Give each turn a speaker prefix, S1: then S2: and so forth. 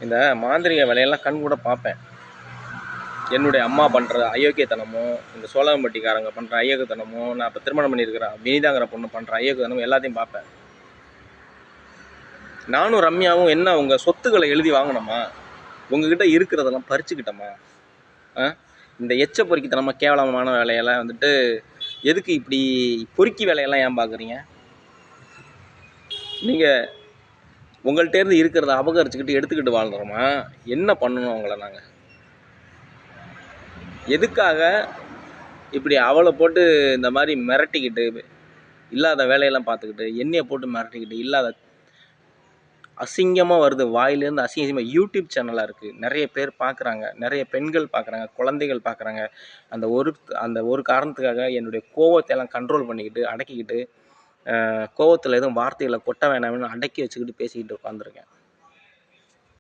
S1: இந்த மாந்திரிக வேலையெல்லாம் கண் கூட பார்ப்பேன். என்னுடைய அம்மா பண்ணுற அயோக்கியத்தனமும், இந்த சோழவம்பட்டிக்காரங்க பண்ணுற அயோக்கியத்தனமும், நான் இப்போ திருமணம் பண்ணியிருக்கிற வினிதாங்கிற பொண்ணு பண்ணுற அயோக்கியத்தனமும் எல்லாத்தையும் பார்ப்பேன். நானும் ரம்யாவும் என்ன உங்கள் சொத்துக்களை எழுதி வாங்கினோமா, உங்ககிட்ட இருக்கிறதெல்லாம் பறிச்சுக்கிட்டோமா? இந்த எச்ச பொறுக்கித்தனமாக கேவலமான வேலையெல்லாம் வந்துட்டு எதுக்கு இப்படி பொறுக்கி வேலையெல்லாம் ஏன் பார்க்குறீங்க? நீங்கள் உங்கள்கிட்டேருந்து இருக்கிறத அபகரிச்சுக்கிட்டு எடுத்துக்கிட்டு வாழ்கிறோமா? என்ன பண்ணணும் அவங்கள நாங்கள்? எதுக்காக இப்படி அவளை போட்டு இந்த மாதிரி மிரட்டிக்கிட்டு, இல்லாத வேலையெல்லாம் பார்த்துக்கிட்டு, எண்ணெயை போட்டு மிரட்டிக்கிட்டு, இல்லாத அசிங்கமாக வருது வாயிலேருந்து அசிங்கமாக. யூடியூப் சேனலாக இருக்குது, நிறைய பேர் பார்க்குறாங்க, நிறைய பெண்கள் பார்க்குறாங்க, குழந்தைகள் பார்க்குறாங்க. அந்த ஒரு காரணத்துக்காக என்னுடைய கோவத்தை எல்லாம் கண்ட்ரோல் பண்ணிக்கிட்டு அடக்கிக்கிட்டு, கோவத்தில் எதுவும் வார்த்தைகளை கொட்ட வேணாம்னு அடக்கி வச்சுக்கிட்டு பேசிக்கிட்டு உட்காந்துருக்கேன்.